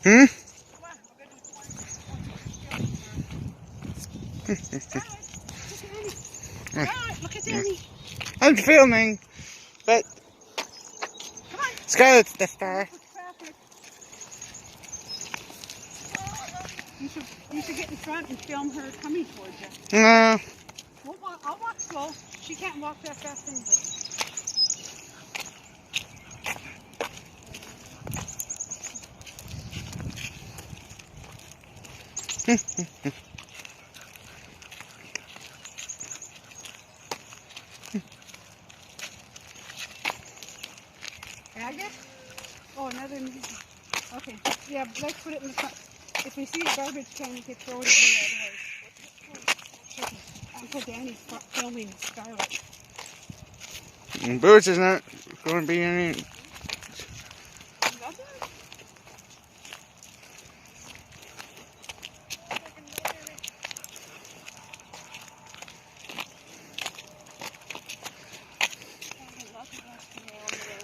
Hmm? Look at Danny. I'm filming, but Come on. Scarlet's the star. You should get in front and film her coming towards you. No. I'll walk slow. She can't walk that fast anyway. Agate? Oh, another. Okay. Yeah, let's put it in the front. If we see a garbage can, we can throw it in there otherwise. Uncle Danny's filming Scarlet. And Birds is not going to be any.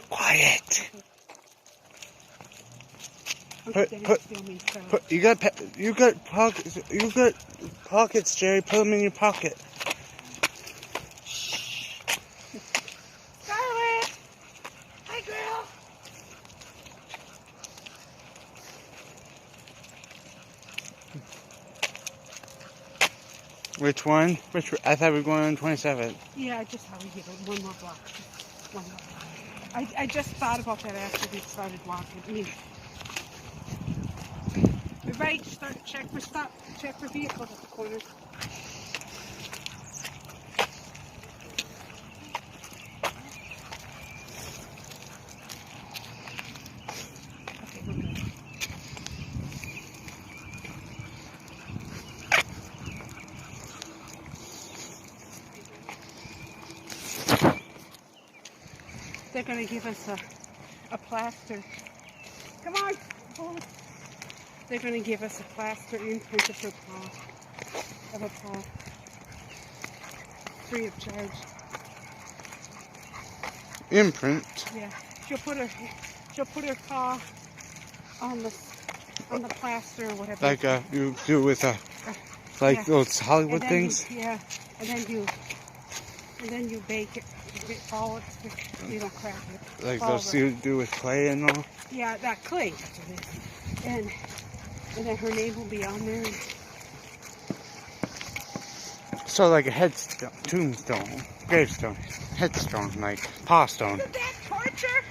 Quiet. You got pockets, Jerry. Put them in your pocket. Scarlet! Hi, girl! Which one? I thought we were going on 27. Yeah, I just thought we'd give it one more block. One more block. I just thought about that after we started walking. I mean, you're right. Check for vehicles at the corner. Okay, we're good. They're going to give us a plaster. Come on! Oh. They're going to give us a plaster imprint of her paw. Free of charge. Imprint? Yeah. She'll put her paw on the plaster or whatever. Like you do with like those Hollywood things? Yeah. And then you bake it. You don't crack it. Like those you do with clay and all? Yeah, that clay. That's what it is. And then her name will be on there. So like a headstone, tombstone, gravestone, headstone, like paw stone. Isn't that torture?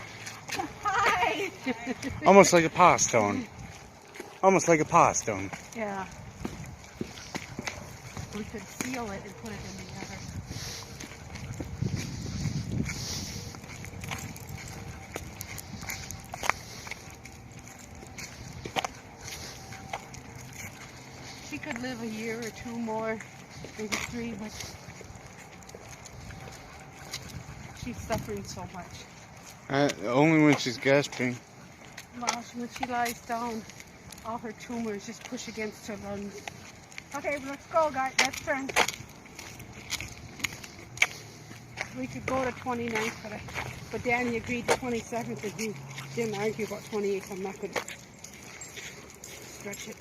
Hi! Almost like a paw stone. Almost like a paw stone. Yeah. We could seal it and put it in the other. She could live a year or two more, maybe 3, but she's suffering so much. Only when she's gasping. Well, when she lies down, all her tumors just push against her lungs. Okay, let's go, guys. Let's turn. We could go to 29th, but Danny agreed to 27th, and he didn't argue about 28th. I'm not going to stretch it.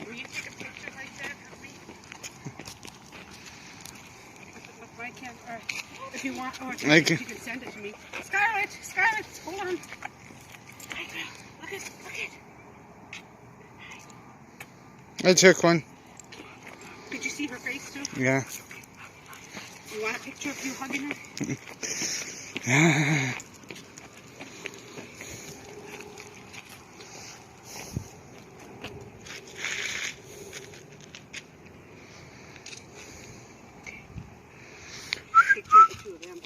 Will you take a picture like that of me? If you want, or Like- you can send it to me. Scarlet, Scarlet, hold on. Hi, girl. Look at. I took one. Did you see her face too? Yeah. You want a picture of you hugging her? Picture of the two of them.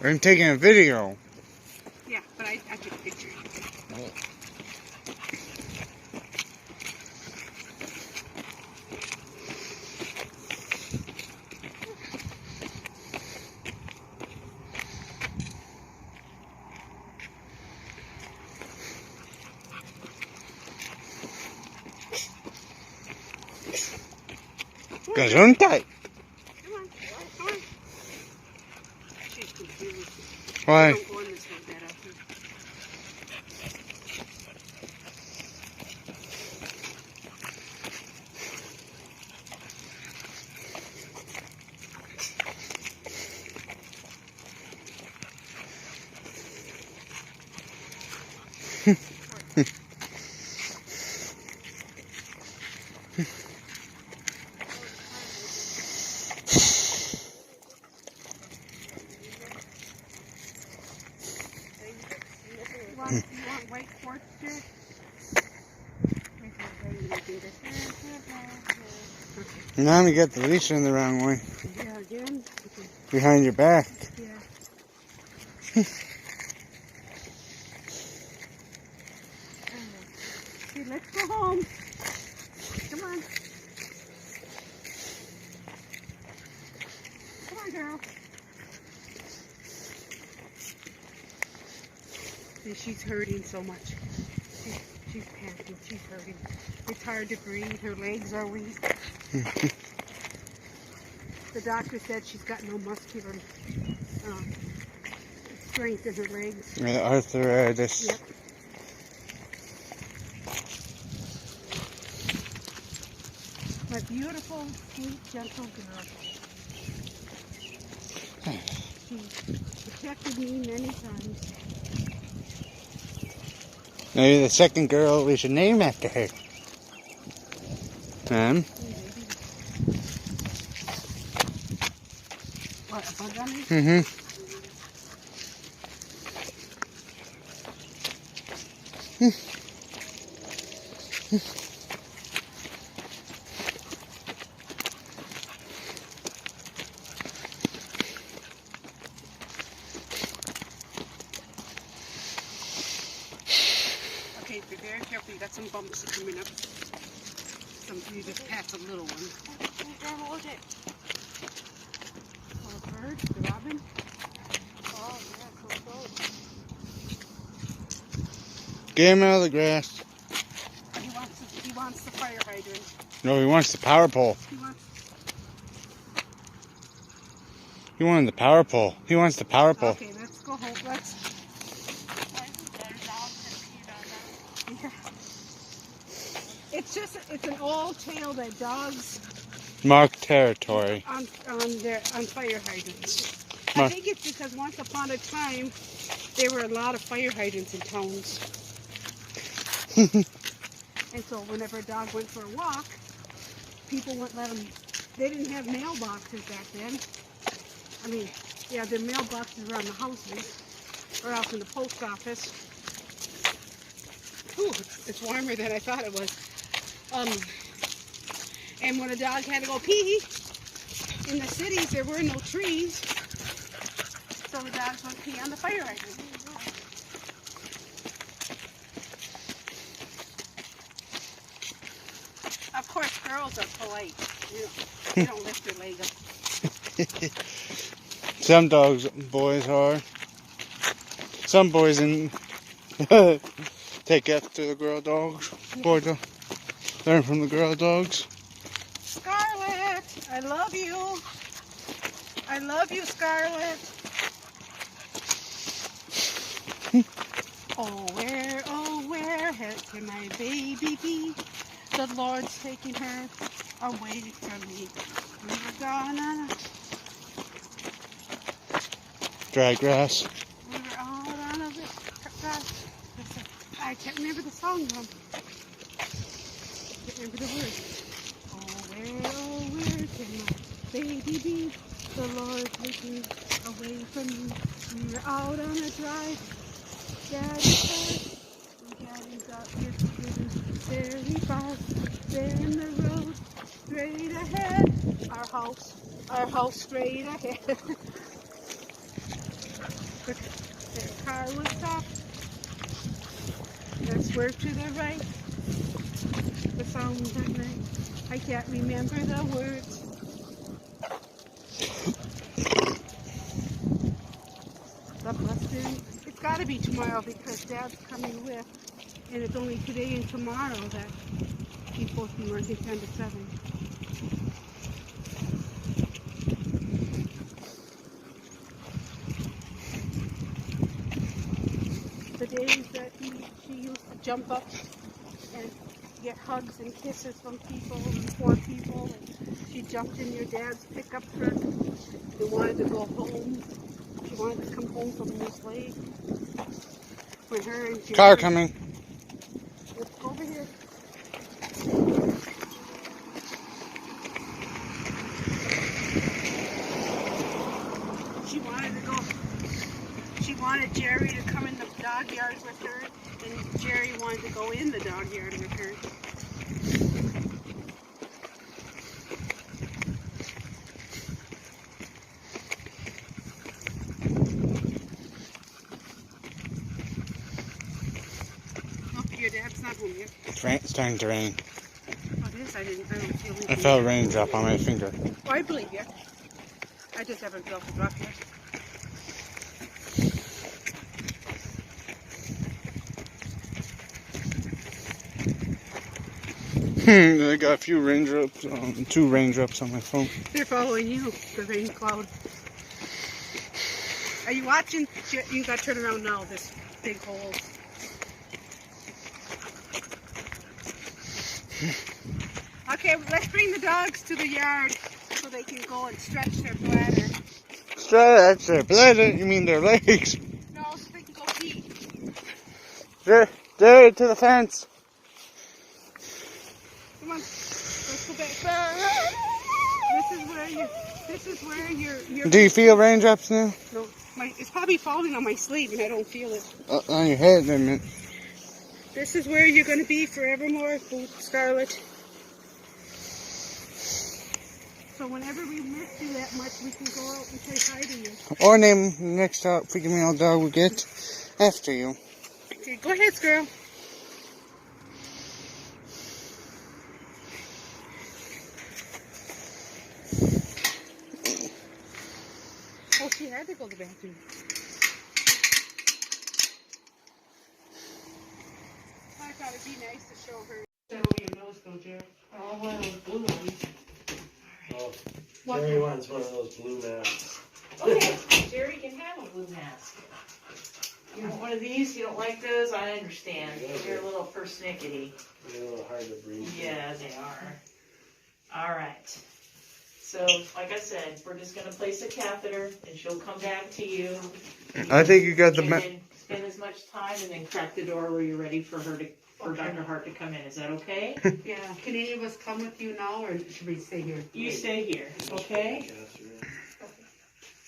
I'm taking a video. Yeah, but I took a picture. Gesundheit. Come on, come on. She's confused. Why? Don't go in this road that often. You want white quartz here? Now you got the leash in the wrong way. Yeah, again? Behind your back. Yeah. Okay, let's go home. Come on. Come on, girl. See, she's hurting so much. She's panting. She's hurting. It's hard to breathe. Her legs are weak. The doctor said she's got no muscular strength in her legs. Arthritis. Yep. My beautiful, sweet, gentle girl. She protected me many times. Now you're the second girl we should name after her. What, a bug on me? Mm-hmm. Okay, be very careful. You got some bumps coming up. You just passed a little one. Hold it. Oh, a bird? The robin? Oh, yeah, so close. Get him out of the grass. He wants the fire hydrant. No, he wants the power pole. He wanted the power pole. He wants the power pole. Okay, let's go home. Let's. Yeah. It's an old tale that dogs Mark territory. on fire hydrants. I think it's because once upon a time there were a lot of fire hydrants in towns. And so whenever a dog went for a walk, people wouldn't let them. They didn't have mailboxes back then. I mean, yeah, the mailboxes around the houses or out in the post office. Ooh, it's warmer than I thought it was. And when a dog had to go pee, in the cities there were no trees, so the dogs went pee on the fire hydrant. Of course, girls are polite. They don't lift their leg up. Some boys are. Some boys take after the girl dogs. Boy, learn from the girl dogs. Scarlet, I love you. I love you, Scarlet. Oh, where can my baby be? The Lord's taking her away from me. We're gonna dry grass. We were all on a grass. I can't remember the song though. Can't remember the words. Oh, where can my baby be? The Lord take me away from me. We were out on a drive. Daddy's car. Daddy's out here living very fast. There in the road, straight ahead. Our house straight ahead. The car was stopped. Let's swerve to the right. The sounds at night. I can't remember the words. The bus it's got to be tomorrow because Dad's coming with. And it's only today and tomorrow that he's supposed to be working 10 to 7. The days that she used to jump up and get hugs and kisses from people, and poor people, and she jumped in your dad's pickup truck and wanted to go home. She wanted to come home from Moose Lake. When her and Jerry, Car coming. let's go over here. She wanted Jerry to come in the dog yard with her, and Jerry wanted to go in the dog yard with her. Oh, your dad's not home yet. It's starting to rain. Oh, it is? I don't feel anything. I felt a raindrop on my finger. Oh, I believe you. I just haven't felt the drop yet. I got a few raindrops, 2 raindrops on my phone. They're following you, the rain cloud. Are you watching? You got to turn around now, this big hole. Okay, let's bring the dogs to the yard so they can go and stretch their bladder. Stretch their bladder? You mean their legs? No, so they can go pee. There to the fence. Come on, let's go back. This is where you're. Do you feel raindrops now? No, it's probably falling on my sleeve and I don't feel it. On your head, I meant. This is where you're going to be forevermore, Scarlet. So whenever we miss you that much, we can go out and say hi to you. Or name the next female dog we get after you. Okay, go ahead, Squirrel. Oh, she had to go to the bathroom. I thought it'd be nice to show her. Settle your nose, though, Jerry. Oh, one of those blue ones. Oh, Jerry wants one of those blue masks. Okay, Jerry can have a blue mask. You want one of these? You don't like those? I understand. They're a little persnickety. They're a little hard to breathe. Yeah, they are. All right. So, like I said, we're just going to place a catheter, and she'll come back to you. I think you got the. And then spend as much time, and then crack the door where you're ready for her to, for Dr. Hart to come in. Is that okay? Yeah. Can any of us come with you now, or should we stay here? You stay here, okay?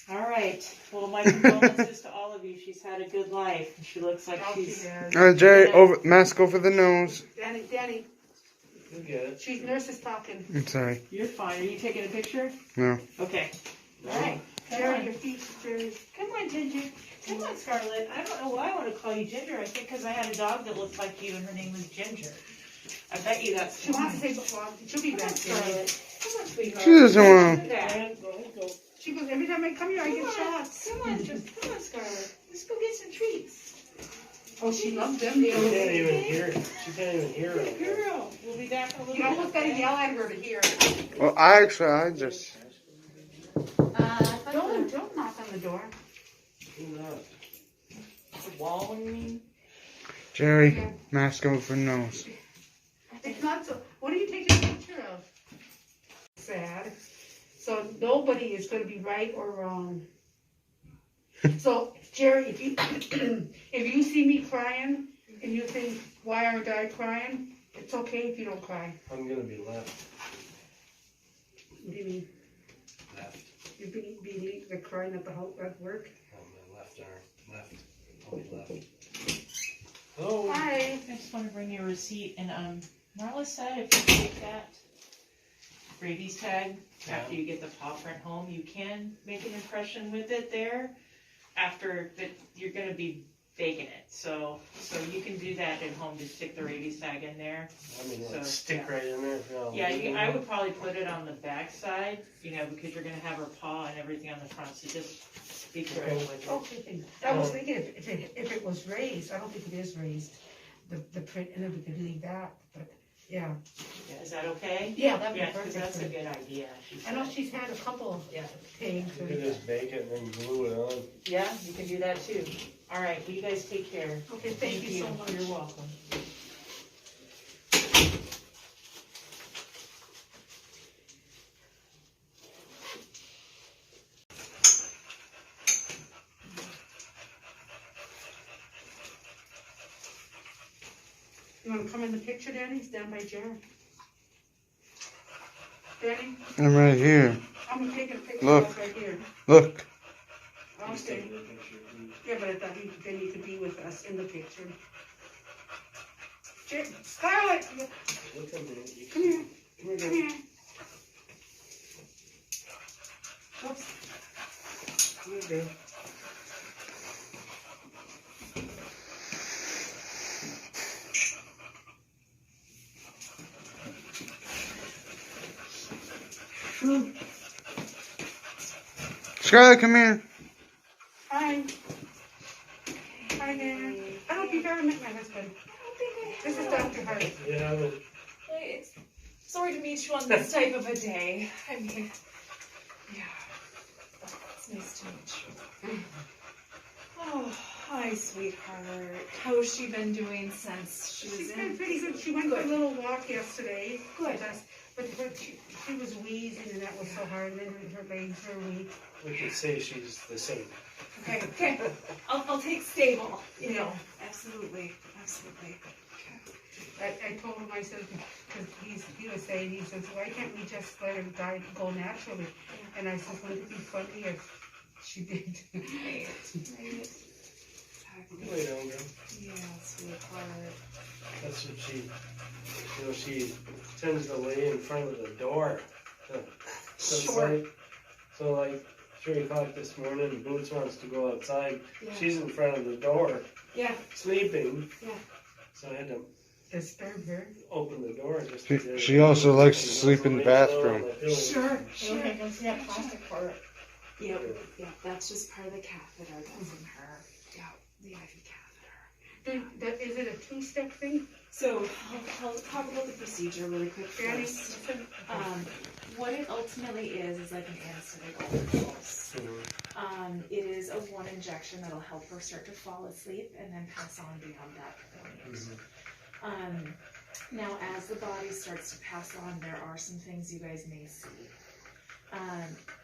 All right. Well, my condolences to all of you. She's had a good life. And she looks like she's... Jerry, mask over the nose. Danny. You get it. She's nurse is talking. I'm sorry. You're fine. Are you taking a picture? No. Okay. All right. Jerry, your feet, Jerry. Come on, Ginger. Come on, Scarlet. I don't know why I want to call you Ginger. I think because I had a dog that looked like you and her name was Ginger. I bet you that's... She wants to say before. She'll be back, Scarlet. Come on, sweetheart. She doesn't want Look at that. Go. She goes, every time I come here, I get shots. Come on, Scarlet. Let's go get some treats. Oh, she loves them. She can't even hear. She can't even hear Good it. girl. We'll be back in a little bit. You almost got to yell at her to hear. Well, I just. Don't knock on the door. Do not. The wall, you mean? Jerry, mask over nose. It's not so. What are you taking a picture of? Sad. So nobody is going to be right or wrong. So, Jerry, if you if you see me crying and you think, why aren't I crying? It's okay if you don't cry. I'm gonna be left. What do you mean? Left. You're being the crying at the house at work? On my left arm. Left. I'll be left. Oh. Hi. I just want to bring you a receipt, and Marla said if you take that rabies tag after you get the paw print home, you can make an impression with it there. After that, you're going to be baking it, so you can do that at home. Just stick the rabies tag in there. I mean, So, stick yeah. right in there. Yeah, I would probably put it on the back side, because you're going to have her paw and everything on the front, so just be careful with it. Okay. I was thinking if it was raised, I don't think it is raised, the print, and then we could leave that, but, yeah. Yeah, is that okay? Yeah, that'd be Yeah, because perfect. that's a good idea. I know she's had a couple of Yeah. things. You can just bake it and then glue it on. Yeah, you can do that too. All right, well, you guys take care. Okay, thank you so much. You're welcome. You wanna come in the picture, Danny? It's down by Jared. Danny, I'm right here. I'm taking a picture Look. right here. Look. Okay. Yeah, but I thought then you could be with us in the picture. Scarlet, Look at me. come here, Come come here. here. Oops. Here you go. Scarlet, come here. Hi. Hi there. I don't think I ever met my husband. This is Dr. Hart. Yeah, but Hey, it's sorry to meet you on this type of a day. I mean, yeah, it's nice to meet you. Oh, hi, sweetheart. How's she been doing since she was She's been in? pretty good. She went for a little walk yesterday. Good. But she was wheezing and that was so hard. And then her legs were weak. we could say she's the same. Okay, okay. I'll take stable. You know, absolutely, absolutely. I told him, I said, because he was saying, he says, why can't we just let him die, go naturally? And I said, wouldn't it be funny if she did? Right, right. Exactly. Wait, Olga. Yeah, sweetheart. That's what she tends to lay in front of the door. So it's Sure. like 3 o'clock this morning, Boots wants to go outside. Yeah. She's in front of the door, Yeah. sleeping. Yeah. So I had to Disturb her. open the door just She also likes to sleep in the bathroom. Sure, Sure. Yeah, plastic for it. Yeah, yeah, that's just part of the catheter that's in her. Yeah, the IV catheter. Is it a two-step thing? So I'll talk about the procedure really quick Danny, first. listen. What it ultimately is like an anesthetic overdose. It is a 1 injection that'll help her start to fall asleep and then pass on beyond that point. Now, as the body starts to pass on, there are some things you guys may see.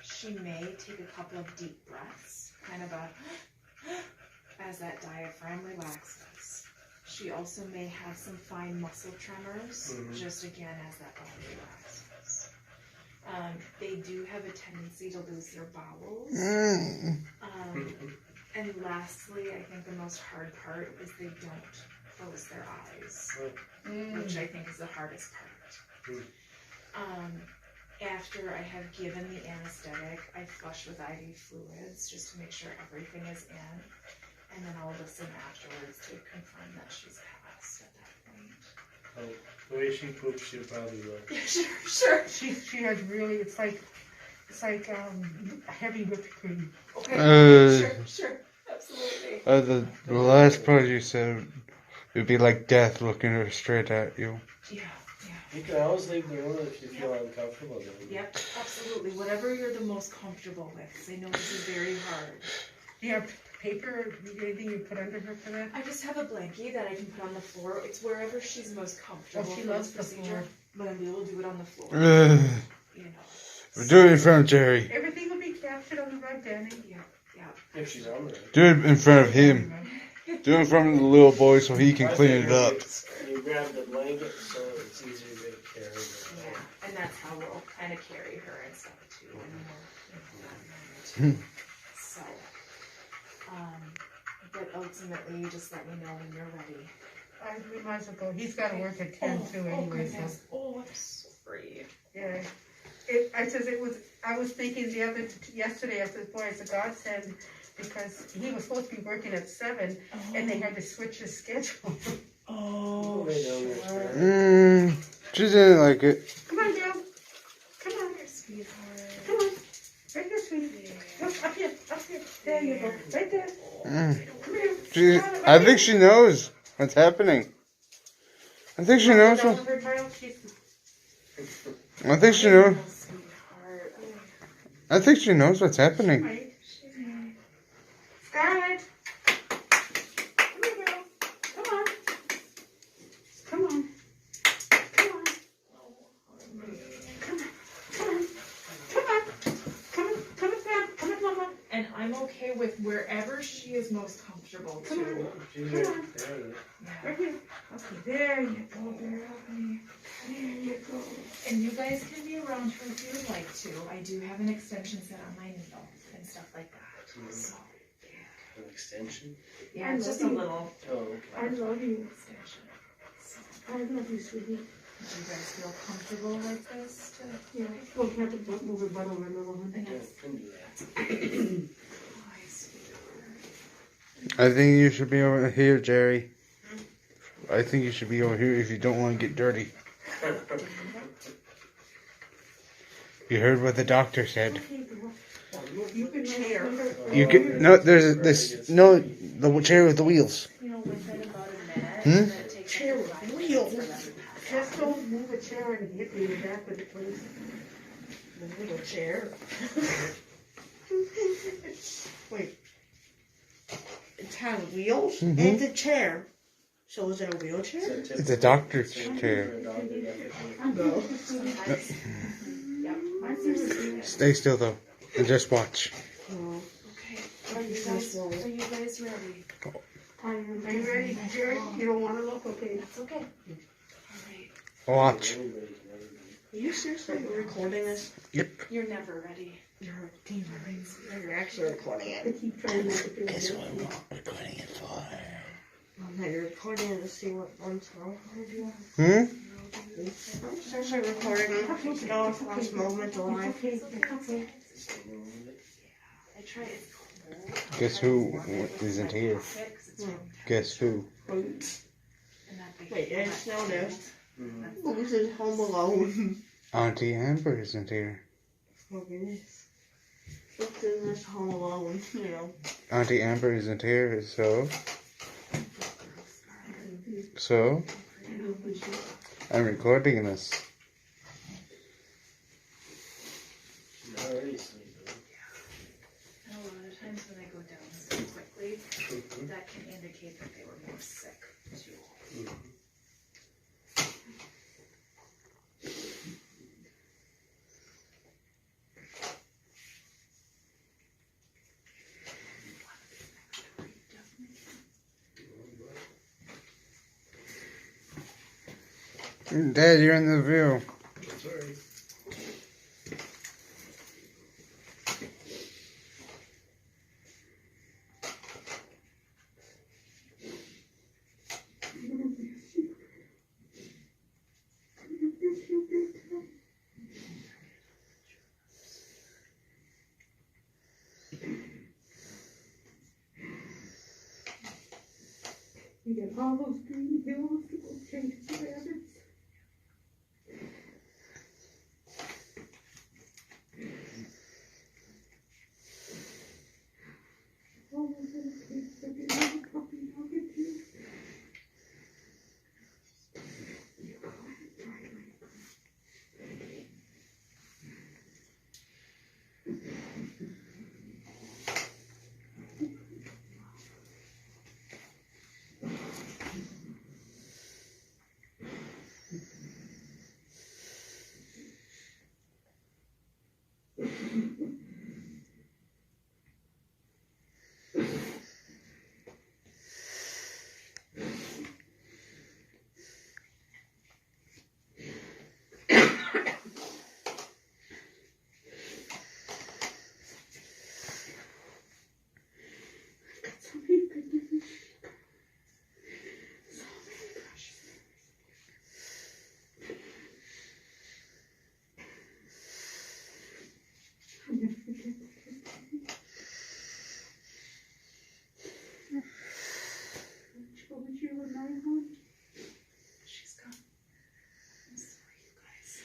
She may take a couple of deep breaths, kind of as that diaphragm relaxes. She also may have some fine muscle tremors, just again as that body relaxes. They do have a tendency to lose their bowels. And lastly, I think the most hard part is they don't close their eyes, which I think is the hardest part. After I have given the anesthetic, I flush with IV fluids just to make sure everything is in, and then I'll listen afterwards to confirm that she's passed at that point. The way she poops, she'll probably work. Sure. She has really, it's like heavy whipped cream. Okay. Sure. Absolutely. The last part you said, it'd be like death looking her straight at you. Yeah. You can always leave the room if you feel uncomfortable. Yep, absolutely. Whatever you're the most comfortable with, 'cause I know this is very hard. Do you have paper, anything you put under her for that? I just have a blankie that I can put on the floor. It's wherever she's most comfortable. Oh, she for loves this the procedure. floor. But we will do it on the floor. We're You know. doing it in front of Jerry. Everything will be captured on the rug, Danny. Yeah. If she's on there. Do it in front of him. Do it in front of the little boy so he can clean it up. You grab the blanket so it's easier to carry. Yeah, and that's how we'll kind of carry her and stuff too. And we'll, that manner too. So, but ultimately, you just let me know when you're ready. We might as well go. He's got to work at 10 too anyway. Goodness. Oh, I'm sorry. Yeah. I was thinking yesterday after the boy, it's a godsend because he was supposed to be working at 7 and they had to switch his schedule. Oh, sure. She didn't like it. Come on, girl. Come on. Here, sweetheart. Come on. Right there, sweetie. Look, up here. There you go. Right there. Come here. I think she knows what's happening. I think she knows what. I think she knows. I think she knows what's happening. Scarlet. Come here, girl. Come on. Come on. Come on. Come on, Mama. And I'm okay with wherever she is most comfortable too. Right here. Okay, there you go, girl. There you go. And you guys can be around her if you'd like to. I do have an extension set on my needle and stuff like that. So, An extension? yeah, it's just a little Oh, okay. I love you. extension. So, I love you, sweetie. do you guys feel comfortable like this? Yeah. We'll have to move it butt over a little one. And Yeah, that's can do that. my sweetheart. I think you should be over here, Jerry. I think you should be over here if you don't want to get dirty. You heard what the doctor said. You can chair. You can no. There's this no the chair with the wheels. You know, within about a minute, Hmm? and then it takes Chair like with 5 wheels. minutes for them to pass Just don't move a chair and hit me in the back of the place. The little chair. Wait. It has wheels Mhm. and a chair. So is it a wheelchair? It's a doctor's chair. No. Yep, mine's are sweet. Stay still though, and just watch. No. Okay, are you guys ready? Are you ready, Jerry? You don't want to look? Okay. That's okay. Watch. Are you seriously recording this? Yep. You're never ready. You're actually recording it. I keep trying not to do Guess it. what I'm recording it for? No, you're recording it to see what one's wrong with you. Hmm? I'm seriously recording it. You know, it's the last moment alive. I tried it. Guess who isn't here? Guess who? Wait, I just noticed. Who's at home alone? Auntie Amber isn't here. Oh, goodness. Who's in this home alone, you know? Auntie Amber isn't here, so I'm recording this. She's already sleeping. And a lot of times when they go down so quickly, that can indicate that they were more sick too. Dad, you're in the view. Sorry. You get all those green hills to go change the rabbits. All those little kids that get little puppy nuggets too. You go and try it. She's gone. I'm sorry, you guys.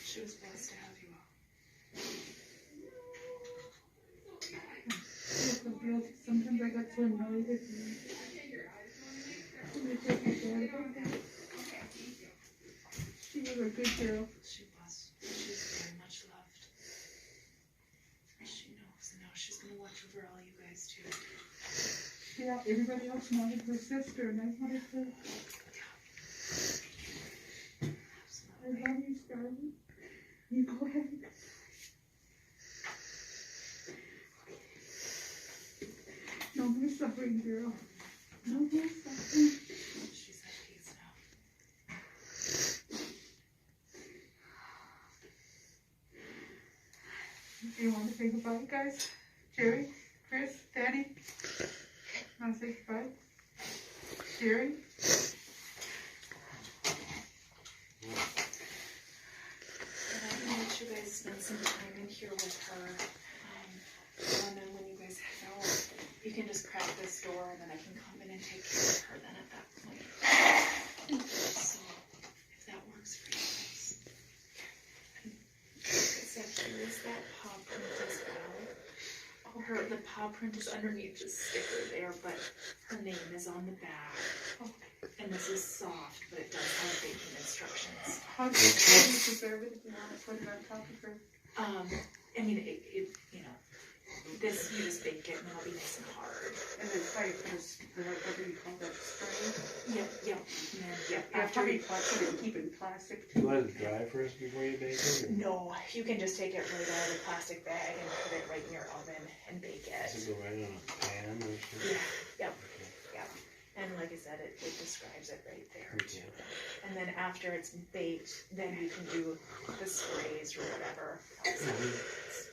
She was blessed to have you all. Sometimes I got so annoyed with you. She was a good girl. She was. She was very much loved. She knows, and now she's gonna watch over all you guys too. Yeah, everybody else wanted her sister, and I wanted her. I love you, Scarlet. You go ahead. No more suffering, girl. No more suffering. She's at peace now. Do you want to say goodbye, guys? Jerry, Chris, Daddy? Want to say goodbye? Jerry? And I can let you guys spend some time in here with her. And then when you guys head out, you can just crack this door and then I can come in and take care of her then at that point. So, if that works for you guys. And like I said, here is that paw print as well. The paw print is underneath the sticker there, but her name is on the back. And this is soft, but it does have baking instructions. How do you preserve it if you want to put it on top of her? I mean, you know, this, you just bake it and it'll be nice and hard. And then probably put what do you call that, spray? Yep. And then, You have to put it and keep it in plastic. You let it dry first before you bake it? Or? No, you can just take it right out of the plastic bag and put it right in your oven and bake Does it. it go right on a pan or something? Yep. And like I said, it describes it right there Okay. too. And then after it's baked, then you can do the sprays or whatever else.